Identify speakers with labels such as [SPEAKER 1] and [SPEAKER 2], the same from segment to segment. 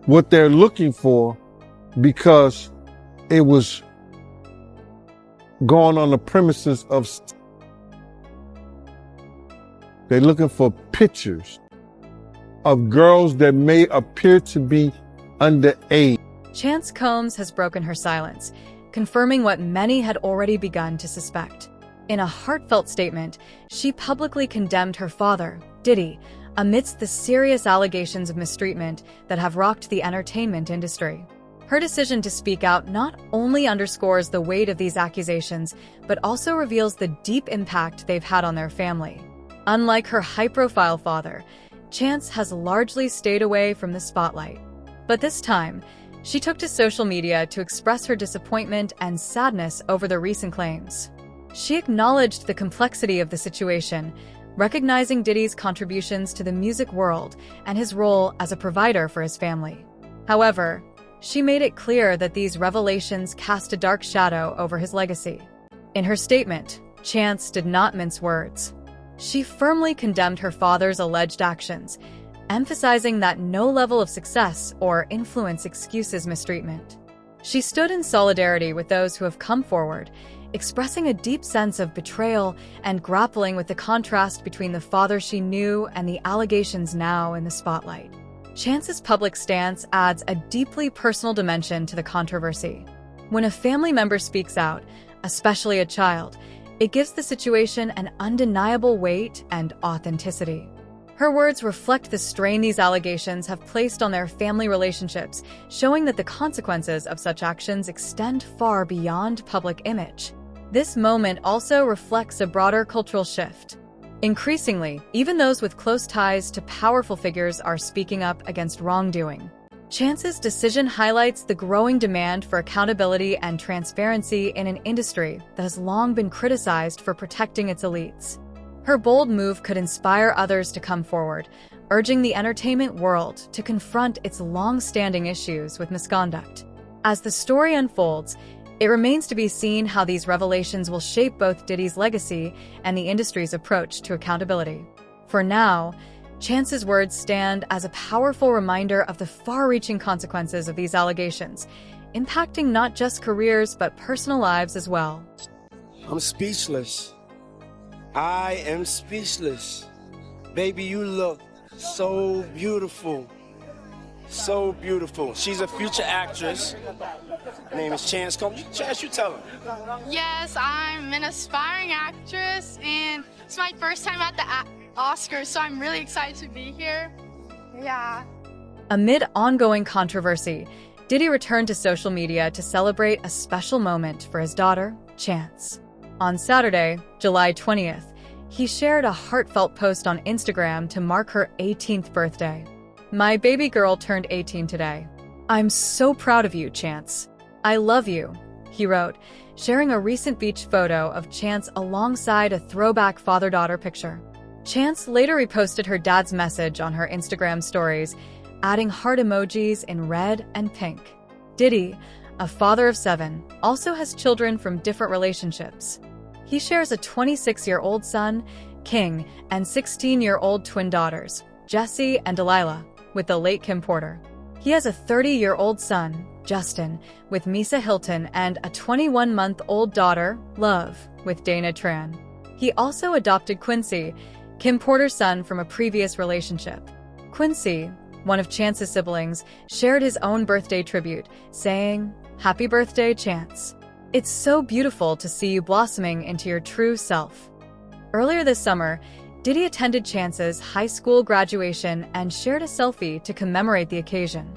[SPEAKER 1] what they're looking for because it was going on the premises of, they're looking for pictures of girls that may appear to be underage.
[SPEAKER 2] Chance Combs has broken her silence, confirming what many had already begun to suspect. In a heartfelt statement, she publicly condemned her father, Diddy, amidst the serious allegations of mistreatment that have rocked the entertainment industry. Her decision to speak out not only underscores the weight of these accusations, but also reveals the deep impact they've had on their family. Unlike her high-profile father, Chance has largely stayed away from the spotlight. But this time, she took to social media to express her disappointment and sadness over the recent claims. She acknowledged the complexity of the situation, recognizing Diddy's contributions to the music world and his role as a provider for his family. However, she made it clear that these revelations cast a dark shadow over his legacy. In her statement, Chance did not mince words. She firmly condemned her father's alleged actions, emphasizing that no level of success or influence excuses mistreatment. She stood in solidarity with those who have come forward, expressing a deep sense of betrayal and grappling with the contrast between the father she knew and the allegations now in the spotlight. Chance's public stance adds a deeply personal dimension to the controversy. When a family member speaks out, especially a child, it gives the situation an undeniable weight and authenticity. Her words reflect the strain these allegations have placed on their family relationships, showing that the consequences of such actions extend far beyond public image. This moment also reflects a broader cultural shift. Increasingly, even those with close ties to powerful figures are speaking up against wrongdoing. Chance's decision highlights the growing demand for accountability and transparency in an industry that has long been criticized for protecting its elites. Her bold move could inspire others to come forward, urging the entertainment world to confront its long-standing issues with misconduct. As the story unfolds, it remains to be seen how these revelations will shape both Diddy's legacy and the industry's approach to accountability. For now, Chance's words stand as a powerful reminder of the far-reaching consequences of these allegations, impacting not just careers but personal lives as well.
[SPEAKER 3] I'm speechless. I am speechless. Baby, you look so beautiful. So beautiful. She's a future actress. Her name is Chance Combs. Chance, you tell her.
[SPEAKER 4] Yes, I'm an aspiring actress, and it's my first time at the Oscars, so I'm really excited to be here. Yeah.
[SPEAKER 2] Amid ongoing controversy, Diddy returned to social media to celebrate a special moment for his daughter, Chance. On Saturday, July 20th, he shared a heartfelt post on Instagram to mark her 18th birthday. "My baby girl turned 18 today. I'm so proud of you, Chance. I love you," he wrote, sharing a recent beach photo of Chance alongside a throwback father-daughter picture. Chance later reposted her dad's message on her Instagram stories, adding heart emojis in red and pink. Diddy, a father of 7, also has children from different relationships. He shares a 26-year-old son, King, and 16-year-old twin daughters, Jessie and Delilah, with the late Kim Porter. He has a 30-year-old son, Justin, with Misa Hilton, and a 21-month-old daughter, Love, with Dana Tran. He also adopted Quincy, Kim Porter's son from a previous relationship. Quincy, one of Chance's siblings, shared his own birthday tribute, saying, "Happy birthday, Chance. It's so beautiful to see you blossoming into your true self." Earlier this summer, Diddy attended Chance's high school graduation and shared a selfie to commemorate the occasion.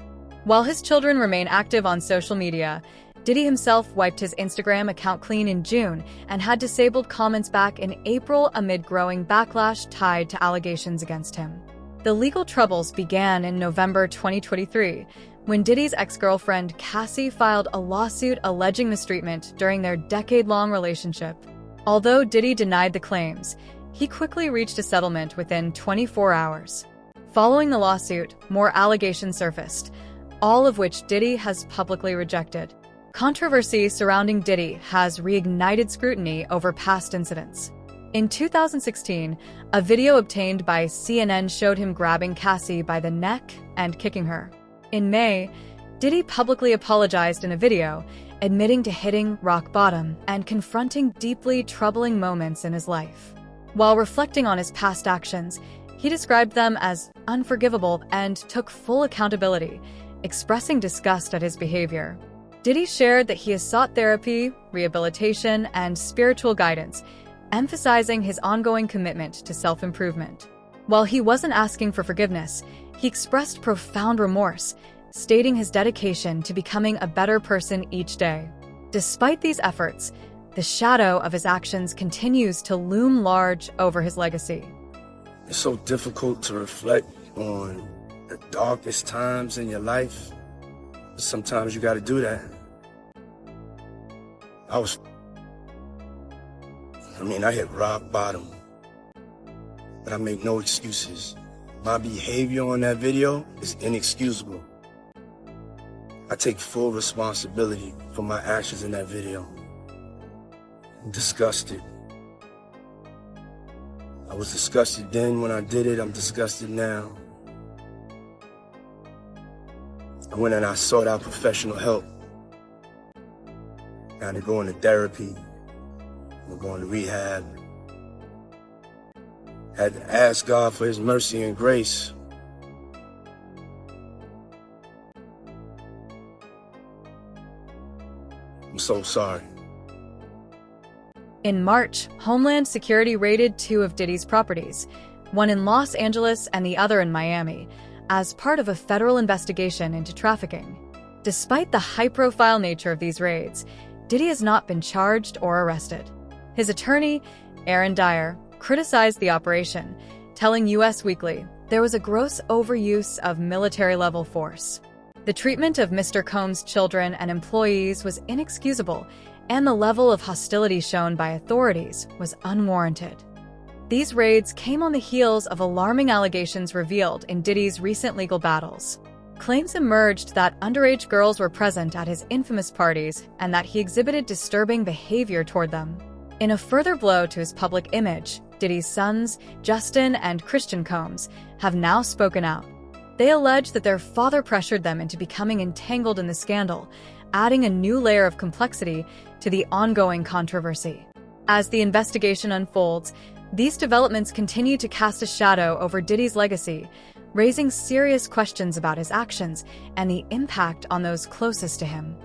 [SPEAKER 2] While his children remain active on social media, Diddy himself wiped his Instagram account clean in June and had disabled comments back in April amid growing backlash tied to allegations against him. The legal troubles began in November 2023, when Diddy's ex-girlfriend Cassie filed a lawsuit alleging mistreatment during their decade-long relationship. Although Diddy denied the claims, he quickly reached a settlement within 24 hours. Following the lawsuit, more allegations surfaced, all of which Diddy has publicly rejected. Controversy surrounding Diddy has reignited scrutiny over past incidents. In 2016, a video obtained by CNN showed him grabbing Cassie by the neck and kicking her. In May, Diddy publicly apologized in a video, admitting to hitting rock bottom and confronting deeply troubling moments in his life. While reflecting on his past actions, he described them as unforgivable and took full accountability, expressing disgust at his behavior. Diddy shared that he has sought therapy, rehabilitation, and spiritual guidance, emphasizing his ongoing commitment to self-improvement. While he wasn't asking for forgiveness, he expressed profound remorse, stating his dedication to becoming a better person each day. Despite these efforts, the shadow of his actions continues to loom large over his legacy.
[SPEAKER 3] It's so difficult to reflect on the darkest times in your life. Sometimes you gotta do that. I hit rock bottom, but I make no excuses. My behavior on that video is inexcusable. I take full responsibility for my actions in that video. I'm disgusted. I was disgusted then when I did it, I'm disgusted now. I went and I sought out professional help. Got to go into therapy. I'm going to rehab. Had to ask God for his mercy and grace. I'm so sorry.
[SPEAKER 2] In March, Homeland Security raided 2 of Diddy's properties, one in Los Angeles and the other in Miami, as part of a federal investigation into trafficking. Despite the high-profile nature of these raids, Diddy has not been charged or arrested. His attorney, Aaron Dyer, criticized the operation, telling US Weekly there was a gross overuse of military-level force. The treatment of Mr. Combs' children and employees was inexcusable, and the level of hostility shown by authorities was unwarranted. These raids came on the heels of alarming allegations revealed in Diddy's recent legal battles. Claims emerged that underage girls were present at his infamous parties and that he exhibited disturbing behavior toward them. In a further blow to his public image, Diddy's sons, Justin and Christian Combs, have now spoken out. They allege that their father pressured them into becoming entangled in the scandal, adding a new layer of complexity to the ongoing controversy. As the investigation unfolds, these developments continue to cast a shadow over Diddy's legacy, raising serious questions about his actions and the impact on those closest to him.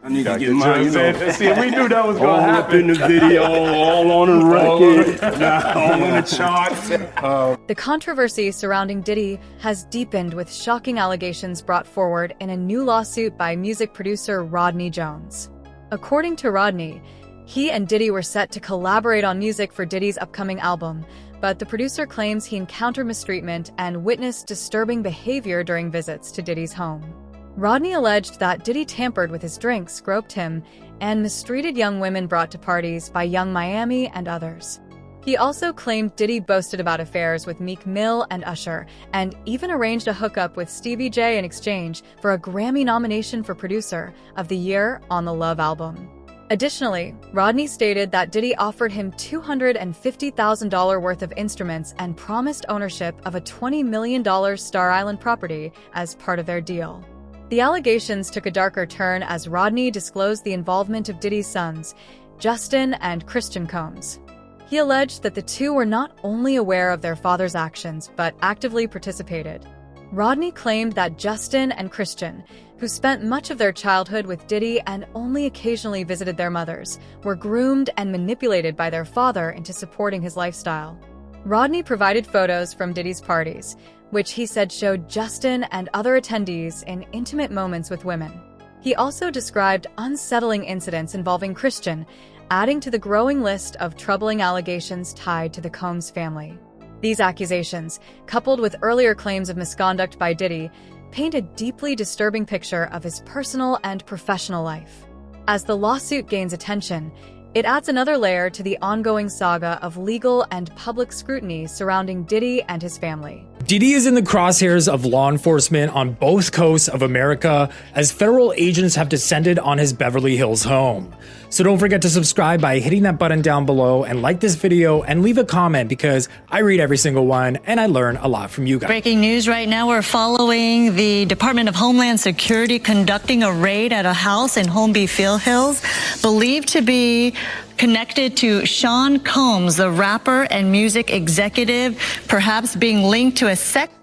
[SPEAKER 3] I need to get mine,
[SPEAKER 5] See, we knew that was going to happen.
[SPEAKER 3] up in the video, all on the record, all on the charts.
[SPEAKER 2] The controversy surrounding Diddy has deepened with shocking allegations brought forward in a new lawsuit by music producer Rodney Jones. According to Rodney, he and Diddy were set to collaborate on music for Diddy's upcoming album, but the producer claims he encountered mistreatment and witnessed disturbing behavior during visits to Diddy's home. Rodney alleged that Diddy tampered with his drinks, groped him, and mistreated young women brought to parties by Young Miami and others. He also claimed Diddy boasted about affairs with Meek Mill and Usher, and even arranged a hookup with Stevie J in exchange for a Grammy nomination for Producer of the Year on the Love album. Additionally, Rodney stated that Diddy offered him $250,000 worth of instruments and promised ownership of a $20 million Star Island property as part of their deal. The allegations took a darker turn as Rodney disclosed the involvement of Diddy's sons, Justin and Christian Combs. He alleged that the two were not only aware of their father's actions, but actively participated. Rodney claimed that Justin and Christian, who spent much of their childhood with Diddy and only occasionally visited their mothers, were groomed and manipulated by their father into supporting his lifestyle. Rodney provided photos from Diddy's parties, which he said showed Justin and other attendees in intimate moments with women. He also described unsettling incidents involving Christian, adding to the growing list of troubling allegations tied to the Combs family. These accusations, coupled with earlier claims of misconduct by Diddy, paint a deeply disturbing picture of his personal and professional life. As the lawsuit gains attention, it adds another layer to the ongoing saga of legal and public scrutiny surrounding Diddy and his family.
[SPEAKER 6] Diddy is in the crosshairs of law enforcement on both coasts of America as federal agents have descended on his Beverly Hills home. So don't forget to subscribe by hitting that button down below and like this video and leave a comment because I read every single one and I learn a lot from you guys.
[SPEAKER 7] Breaking news right now, we're following the Department of Homeland Security conducting a raid at a house in Holmby Hills, believed to be connected to Sean Combs, the rapper and music executive, perhaps being linked to a sex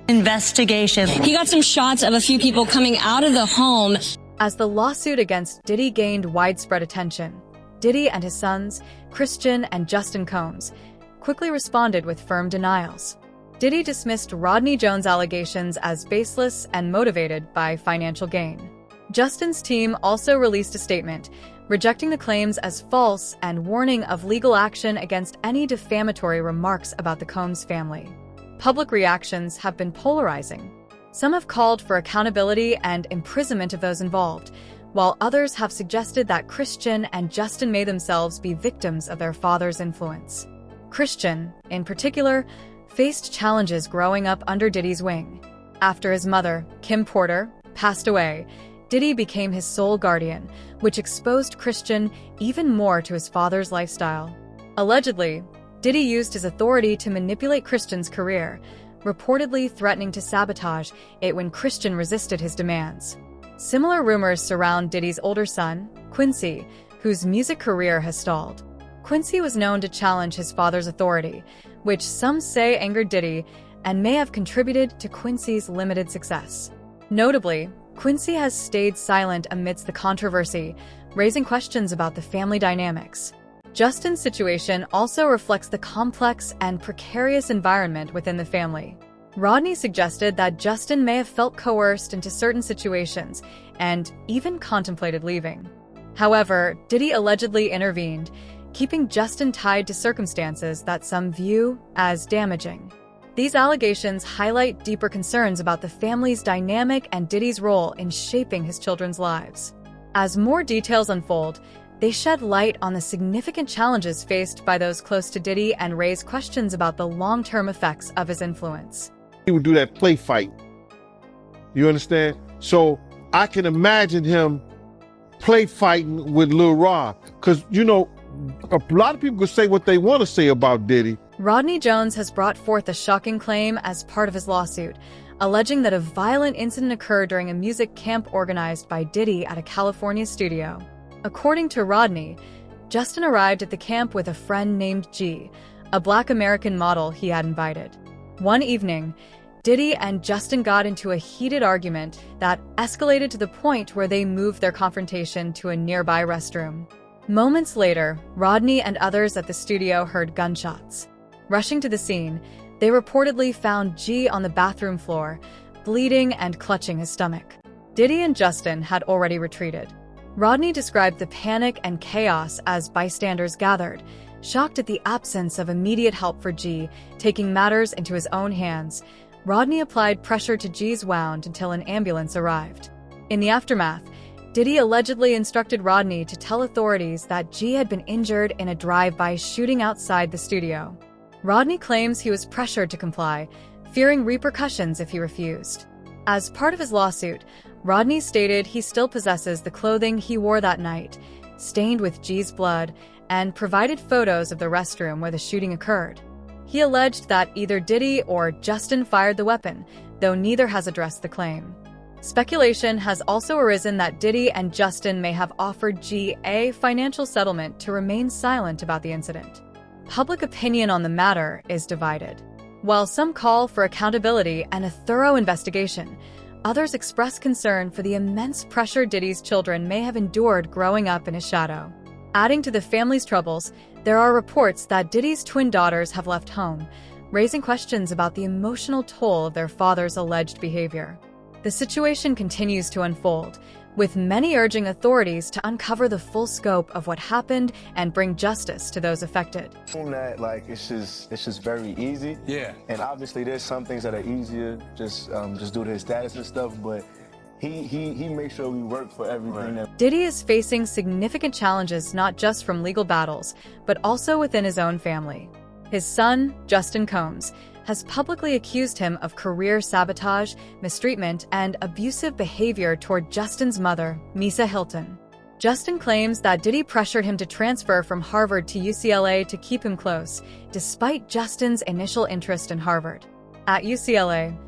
[SPEAKER 7] investigation.
[SPEAKER 8] He got some shots of a few people coming out of the home.
[SPEAKER 2] As the lawsuit against Diddy gained widespread attention, Diddy and his sons, Christian and Justin Combs, quickly responded with firm denials. Diddy dismissed Rodney Jones' allegations as baseless and motivated by financial gain. Justin's team also released a statement, rejecting the claims as false and warning of legal action against any defamatory remarks about the Combs family. Public reactions have been polarizing. Some have called for accountability and imprisonment of those involved, while others have suggested that Christian and Justin may themselves be victims of their father's influence. Christian, in particular, faced challenges growing up under Diddy's wing. After his mother, Kim Porter, passed away, Diddy became his sole guardian, which exposed Christian even more to his father's lifestyle. Allegedly, Diddy used his authority to manipulate Christian's career, reportedly threatening to sabotage it when Christian resisted his demands. Similar rumors surround Diddy's older son, Quincy, whose music career has stalled. Quincy was known to challenge his father's authority, which some say angered Diddy and may have contributed to Quincy's limited success. Notably, Quincy has stayed silent amidst the controversy, raising questions about the family dynamics. Justin's situation also reflects the complex and precarious environment within the family. Rodney suggested that Justin may have felt coerced into certain situations and even contemplated leaving. However, Diddy allegedly intervened, keeping Justin tied to circumstances that some view as damaging. These allegations highlight deeper concerns about the family's dynamic and Diddy's role in shaping his children's lives. As more details unfold, they shed light on the significant challenges faced by those close to Diddy and raise questions about the long-term effects of his influence.
[SPEAKER 1] He would do that play fight. You understand? So I can imagine him play fighting with Lil Rod. Because, you know, a lot of people could say what they want to say about Diddy.
[SPEAKER 2] Rodney Jones has brought forth a shocking claim as part of his lawsuit, alleging that a violent incident occurred during a music camp organized by Diddy at a California studio. According to Rodney, Justin arrived at the camp with a friend named G, a Black American model he had invited. One evening, Diddy and Justin got into a heated argument that escalated to the point where they moved their confrontation to a nearby restroom. Moments later, Rodney and others at the studio heard gunshots. Rushing to the scene, they reportedly found G on the bathroom floor, bleeding and clutching his stomach. Diddy and Justin had already retreated. Rodney described the panic and chaos as bystanders gathered, shocked at the absence of immediate help for G. Taking matters into his own hands, Rodney applied pressure to G's wound until an ambulance arrived. In the aftermath, Diddy allegedly instructed Rodney to tell authorities that G had been injured in a drive-by shooting outside the studio. Rodney claims he was pressured to comply, fearing repercussions if he refused. As part of his lawsuit, Rodney stated he still possesses the clothing he wore that night, stained with G's blood, and provided photos of the restroom where the shooting occurred. He alleged that either Diddy or Justin fired the weapon, though neither has addressed the claim. Speculation has also arisen that Diddy and Justin may have offered G a financial settlement to remain silent about the incident. Public opinion on the matter is divided. While some call for accountability and a thorough investigation, others express concern for the immense pressure Diddy's children may have endured growing up in his shadow. Adding to the family's troubles, there are reports that Diddy's twin daughters have left home, raising questions about the emotional toll of their father's alleged behavior. The situation continues to unfold, with many urging authorities to uncover the full scope of what happened and bring justice to those affected.
[SPEAKER 9] That like it's just very easy.
[SPEAKER 3] Yeah.
[SPEAKER 9] And obviously there's some things that are easier just due to his status and stuff, but he makes sure we work for everything. Right.
[SPEAKER 2] Diddy is facing significant challenges not just from legal battles, but also within his own family. His son, Justin Combs, has publicly accused him of career sabotage, mistreatment, and abusive behavior toward Justin's mother, Misa Hilton. Justin claims that Diddy pressured him to transfer from Harvard to UCLA to keep him close, despite Justin's initial interest in Harvard. At UCLA,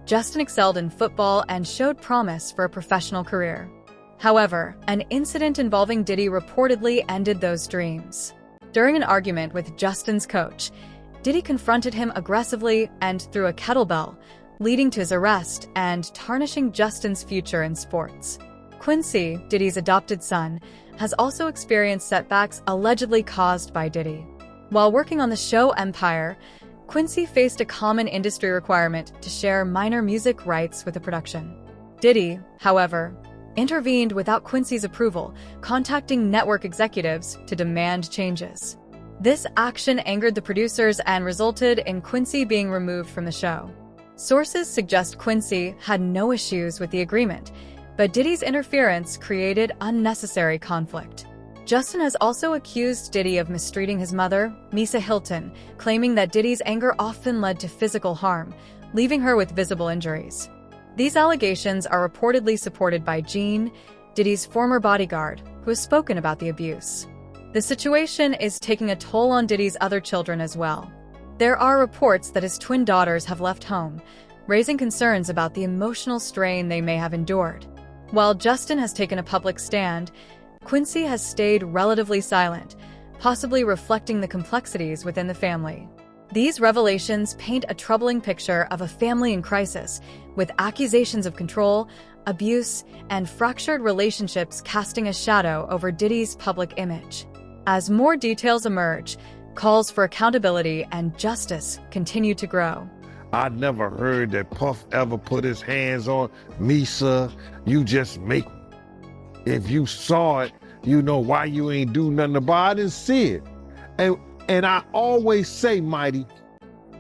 [SPEAKER 2] Justin excelled in football and showed promise for a professional career. However, an incident involving Diddy reportedly ended those dreams. During an argument with Justin's coach, Diddy confronted him aggressively and threw a kettlebell, leading to his arrest and tarnishing Justin's future in sports. Quincy, Diddy's adopted son, has also experienced setbacks allegedly caused by Diddy. While working on the show Empire, Quincy faced a common industry requirement to share minor music rights with the production. Diddy, however, intervened without Quincy's approval, contacting network executives to demand changes. This action angered the producers and resulted in Quincy being removed from the show. Sources suggest Quincy had no issues with the agreement, but Diddy's interference created unnecessary conflict. Justin has also accused Diddy of mistreating his mother, Misa Hilton, claiming that Diddy's anger often led to physical harm, leaving her with visible injuries. These allegations are reportedly supported by Gene, Diddy's former bodyguard, who has spoken about the abuse. The situation is taking a toll on Diddy's other children as well. There are reports that his twin daughters have left home, raising concerns about the emotional strain they may have endured. While Justin has taken a public stand, Quincy has stayed relatively silent, possibly reflecting the complexities within the family. These revelations paint a troubling picture of a family in crisis, with accusations of control, abuse, and fractured relationships casting a shadow over Diddy's public image. As more details emerge, calls for accountability and justice continue to grow.
[SPEAKER 1] I never heard that Puff ever put his hands on Misa. You just make. If you saw it, you know why you ain't do nothing about it. I didn't see it. And I always say, Mighty,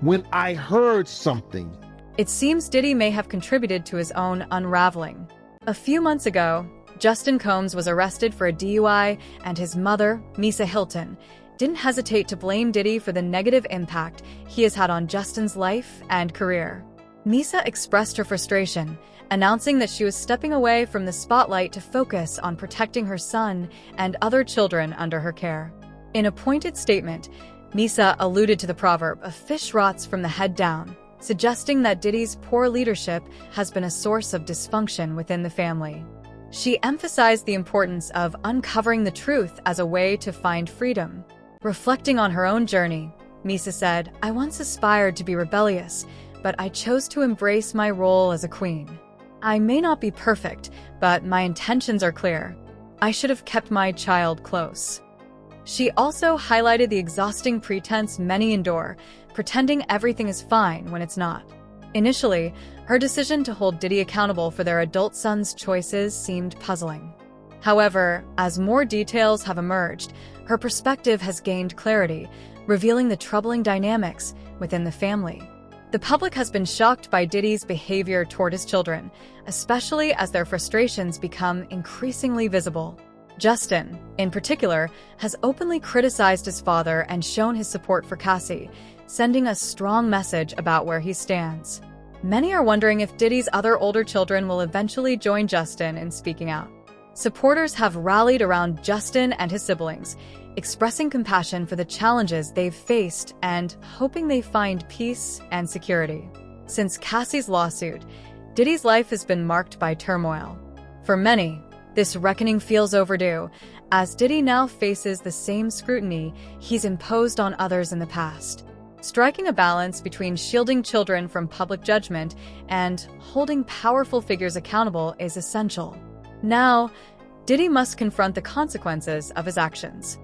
[SPEAKER 1] when I heard something.
[SPEAKER 2] It seems Diddy may have contributed to his own unraveling. A few months ago, Justin Combs was arrested for a DUI, and his mother, Misa Hilton, didn't hesitate to blame Diddy for the negative impact he has had on Justin's life and career. Misa expressed her frustration, announcing that she was stepping away from the spotlight to focus on protecting her son and other children under her care. In a pointed statement, Misa alluded to the proverb, "A fish rots from the head down," suggesting that Diddy's poor leadership has been a source of dysfunction within the family. She emphasized the importance of uncovering the truth as a way to find freedom. Reflecting on her own journey, Misa said, "I once aspired to be rebellious, but I chose to embrace my role as a queen. I may not be perfect, but my intentions are clear. I should have kept my child close." She also highlighted the exhausting pretense many endure, pretending everything is fine when it's not. Initially, her decision to hold Diddy accountable for their adult son's choices seemed puzzling. However, as more details have emerged, her perspective has gained clarity, revealing the troubling dynamics within the family. The public has been shocked by Diddy's behavior toward his children, especially as their frustrations become increasingly visible. Justin, in particular, has openly criticized his father and shown his support for Cassie, sending a strong message about where he stands. Many are wondering if Diddy's other older children will eventually join Justin in speaking out. Supporters have rallied around Justin and his siblings, expressing compassion for the challenges they've faced and hoping they find peace and security. Since Cassie's lawsuit, Diddy's life has been marked by turmoil. For many, this reckoning feels overdue, as Diddy now faces the same scrutiny he's imposed on others in the past. Striking a balance between shielding children from public judgment and holding powerful figures accountable is essential. Now, Diddy must confront the consequences of his actions.